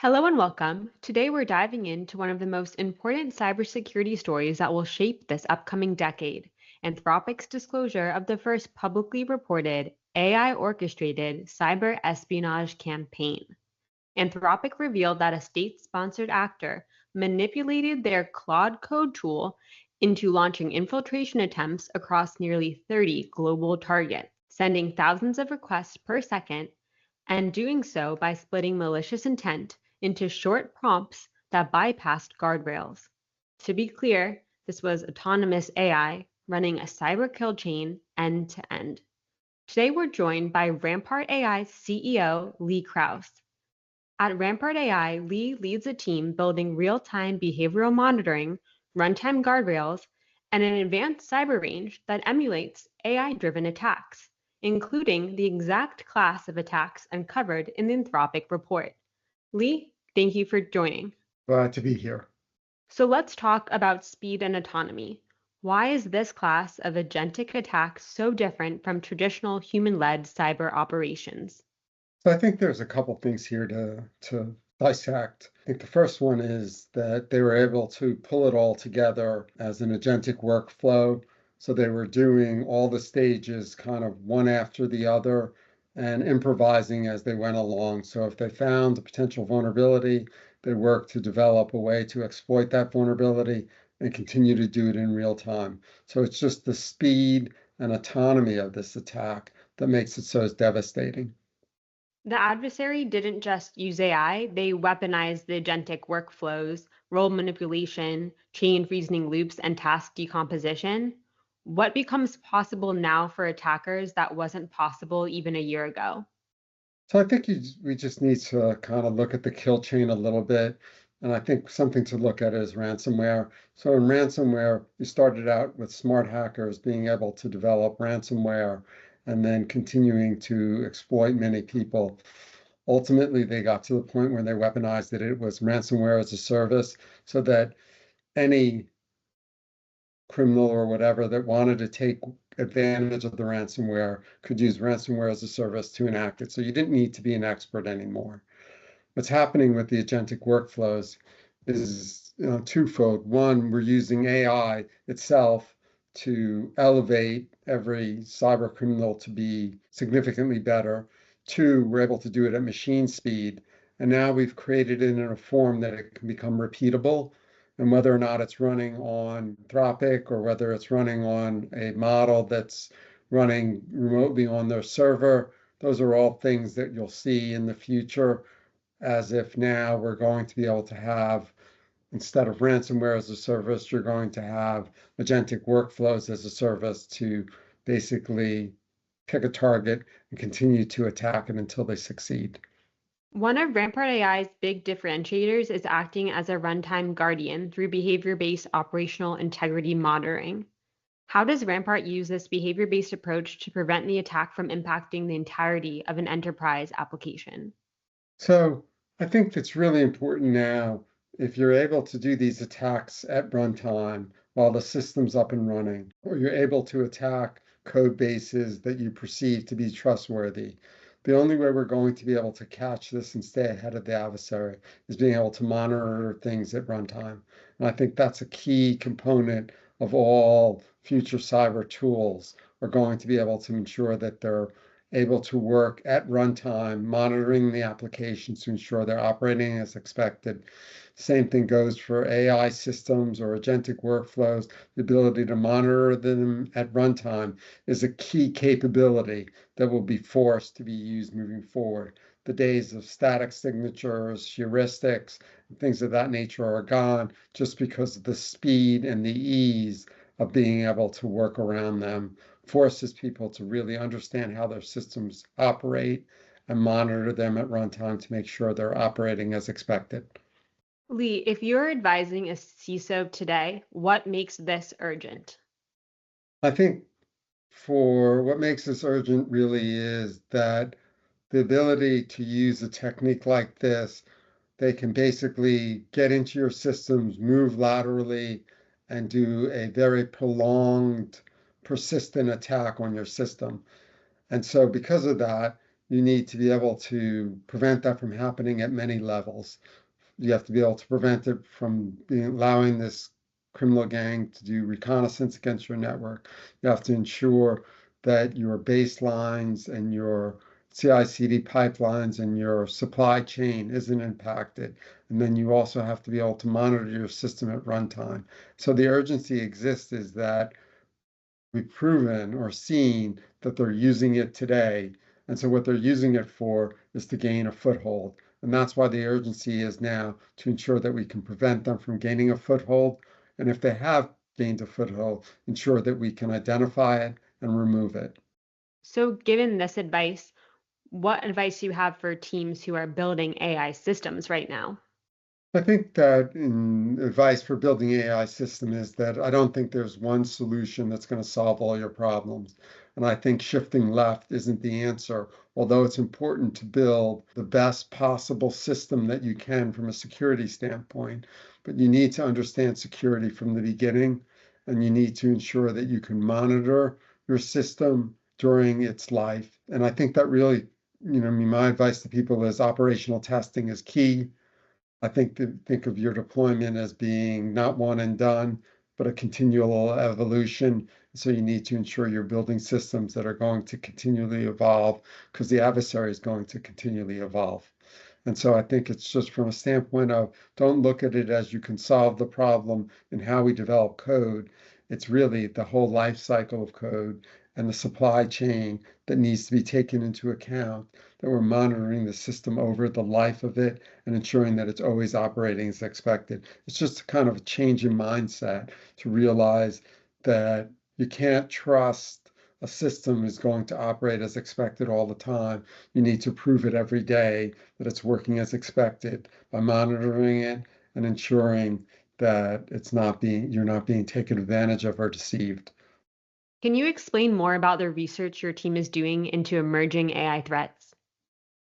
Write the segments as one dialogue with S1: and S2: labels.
S1: Hello and welcome. Today we're diving into one of the most important cybersecurity stories that will shape this upcoming decade, Anthropic's disclosure of the first publicly reported AI-orchestrated cyber espionage campaign. Anthropic revealed that a state-sponsored actor manipulated their Claude Code tool into launching infiltration attempts across nearly 30 global targets, sending thousands of requests per second and doing so by splitting malicious intent into short prompts that bypassed guardrails. To be clear, this was autonomous AI running a cyber kill chain end to end. Today we're joined by Rampart AI's CEO, Lee Krause. At Rampart AI, Lee leads a team building real-time behavioral monitoring, runtime guardrails, and an advanced cyber range that emulates AI-driven attacks, including the exact class of attacks uncovered in the Anthropic report. Lee, thank you for joining.
S2: Glad to be here.
S1: So let's talk about speed and autonomy. Why is this class of agentic attacks so different from traditional human-led cyber operations?
S2: So I think there's a couple things here to dissect. I think the first one is that they were able to pull it all together as an agentic workflow. So they were doing all the stages kind of one after the other and improvising as they went along. So if they found a potential vulnerability, they worked to develop a way to exploit that vulnerability and continue to do it in real time. So it's just the speed and autonomy of this attack that makes it so devastating.
S1: The adversary didn't just use AI, they weaponized the agentic workflows, role manipulation, chain reasoning loops, and task decomposition. What becomes possible now for attackers that wasn't possible even a year ago?
S2: So I think we just need to kind of look at the kill chain a little bit. And I think something to look at is ransomware. So in ransomware, we started out with smart hackers being able to develop ransomware and then continuing to exploit many people. Ultimately, they got to the point where they weaponized it. It was ransomware as a service so that any criminal or whatever that wanted to take advantage of the ransomware could use ransomware as a service to enact it. So you didn't need to be an expert anymore. What's happening with the agentic workflows is twofold. One, we're using AI itself to elevate every cyber criminal to be significantly better. Two, we're able to do it at machine speed. And now we've created it in a form that it can become repeatable. And whether or not it's running on Anthropic or whether it's running on a model that's running remotely on their server, those are all things that you'll see in the future, as if now we're going to be able to have, instead of ransomware as a service, you're going to have agentic workflows as a service to basically pick a target and continue to attack it until they succeed.
S1: One of Rampart AI's big differentiators is acting as a runtime guardian through behavior-based operational integrity monitoring. How does Rampart use this behavior-based approach to prevent the attack from impacting the entirety of an enterprise application?
S2: So I think it's really important now, if you're able to do these attacks at runtime while the system's up and running, or you're able to attack code bases that you perceive to be trustworthy, the only way we're going to be able to catch this and stay ahead of the adversary is being able to monitor things at runtime. And I think that's a key component of all future cyber tools are going to be able to ensure that they're able to work at runtime, monitoring the applications to ensure they're operating as expected. Same thing goes for AI systems or agentic workflows. The ability to monitor them at runtime is a key capability that will be forced to be used moving forward. The days of static signatures, heuristics, and things of that nature are gone just because of the speed and the ease of being able to work around them. Forces people to really understand how their systems operate and monitor them at runtime to make sure they're operating as expected.
S1: Lee, if you're advising a CISO today, what makes this urgent?
S2: I think for what makes this urgent really is that the ability to use a technique like this, they can basically get into your systems, move laterally, and do a very prolonged, persistent attack on your system. And so because of that, you need to be able to prevent that from happening at many levels. You have to be able to prevent it from allowing this criminal gang to do reconnaissance against your network. You have to ensure that your baselines and your CI/CD pipelines and your supply chain isn't impacted. And then you also have to be able to monitor your system at runtime. So the urgency exists is that we've proven or seen that they're using it today. And so what they're using it for is to gain a foothold. And that's why the urgency is now to ensure that we can prevent them from gaining a foothold. And if they have gained a foothold, ensure that we can identify it and remove it.
S1: So, given this advice, what advice do you have for teams who are building AI systems right now?
S2: I think that in advice for building AI system is that I don't think there's one solution that's going to solve all your problems. And I think shifting left isn't the answer, although it's important to build the best possible system that you can from a security standpoint. But you need to understand security from the beginning, and you need to ensure that you can monitor your system during its life. And I think that really, my advice to people is operational testing is key. I think of your deployment as being not one and done, but a continual evolution. So you need to ensure you're building systems that are going to continually evolve because the adversary is going to continually evolve. And so I think it's just from a standpoint of don't look at it as you can solve the problem in how we develop code. It's really the whole life cycle of code and the supply chain that needs to be taken into account, that we're monitoring the system over the life of it and ensuring that it's always operating as expected. It's just a kind of a change in mindset to realize that you can't trust a system is going to operate as expected all the time. You need to prove it every day that it's working as expected by monitoring it and ensuring that you're not being taken advantage of or deceived.
S1: Can you explain more about the research your team is doing into emerging AI threats?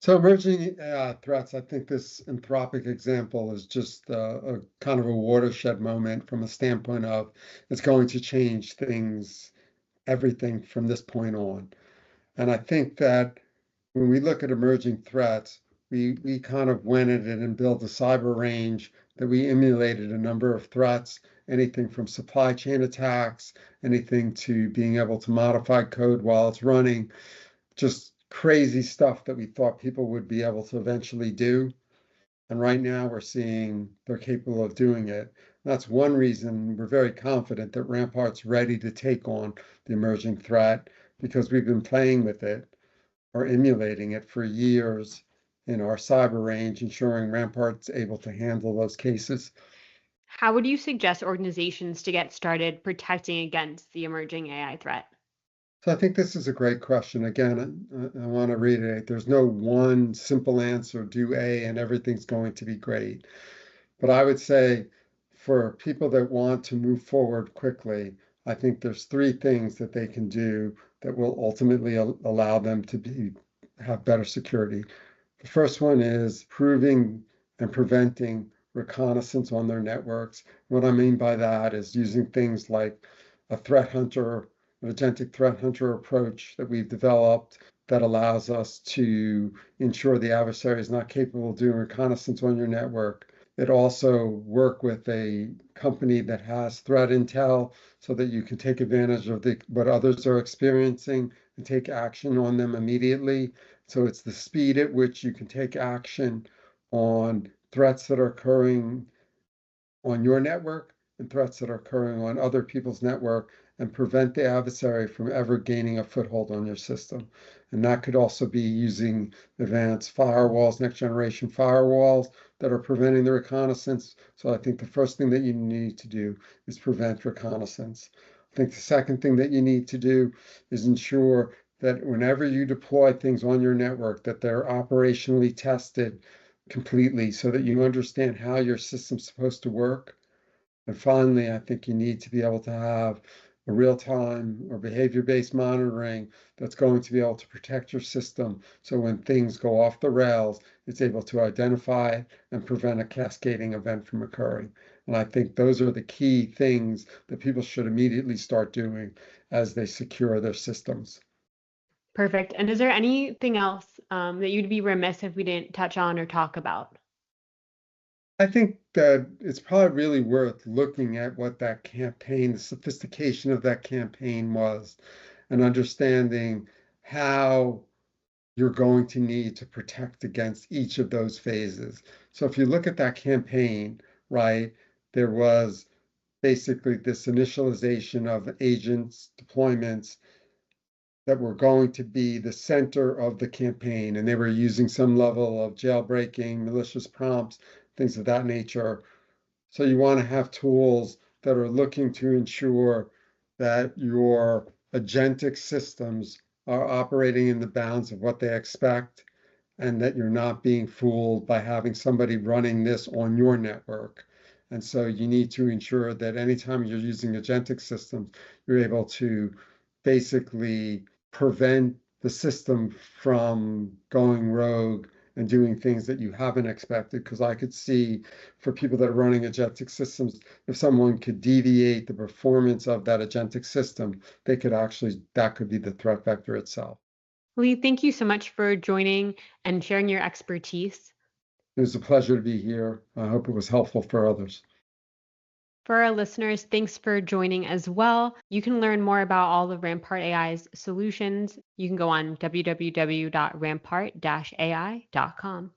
S2: So emerging threats, I think this Anthropic example is just a kind of a watershed moment from a standpoint of it's going to change things, everything from this point on. And I think that when we look at emerging threats, we kind of went at it and built a cyber range that we emulated a number of threats, anything from supply chain attacks, anything to being able to modify code while it's running, just crazy stuff that we thought people would be able to eventually do. And right now we're seeing they're capable of doing it. That's one reason we're very confident that Rampart's ready to take on the emerging threat because we've been playing with it or emulating it for years in our cyber range, ensuring Rampart's able to handle those cases.
S1: How would you suggest organizations to get started protecting against the emerging AI threat?
S2: So I think this is a great question. Again, I want to reiterate, there's no one simple answer, do A and everything's going to be great. But I would say for people that want to move forward quickly, I think there's three things that they can do that will ultimately allow them to have better security. The first one is proving and preventing reconnaissance on their networks. What I mean by that is using things like a threat hunter, an agentic threat hunter approach that we've developed that allows us to ensure the adversary is not capable of doing reconnaissance on your network. It also work with a company that has threat intel so that you can take advantage of what others are experiencing and take action on them immediately. So it's the speed at which you can take action on threats that are occurring on your network and threats that are occurring on other people's network and prevent the adversary from ever gaining a foothold on your system. And that could also be using advanced firewalls, next generation firewalls that are preventing the reconnaissance. So I think the first thing that you need to do is prevent reconnaissance. I think the second thing that you need to do is ensure that whenever you deploy things on your network, that they're operationally tested completely so that you understand how your system's supposed to work. And finally, I think you need to be able to have a real-time or behavior-based monitoring that's going to be able to protect your system. So when things go off the rails, it's able to identify it and prevent a cascading event from occurring. And I think those are the key things that people should immediately start doing as they secure their systems.
S1: Perfect. And is there anything else that you'd be remiss if we didn't touch on or talk about?
S2: I think that it's probably really worth looking at what that campaign, the sophistication of that campaign was, and understanding how you're going to need to protect against each of those phases. So if you look at that campaign, right, there was basically this initialization of agents, deployments that were going to be the center of the campaign, and they were using some level of jailbreaking, malicious prompts, things of that nature. So you want to have tools that are looking to ensure that your agentic systems are operating in the bounds of what they expect and that you're not being fooled by having somebody running this on your network. And so you need to ensure that anytime you're using agentic systems, you're able to basically prevent the system from going rogue and doing things that you haven't expected. Because I could see for people that are running agentic systems, if someone could deviate the performance of that agentic system, they could actually, that could be the threat vector itself.
S1: Lee, thank you so much for joining and sharing your expertise.
S2: It was a pleasure to be here. I hope it was helpful for others.
S1: For our listeners, thanks for joining as well. You can learn more about all of Rampart AI's solutions. You can go on www.rampart-ai.com.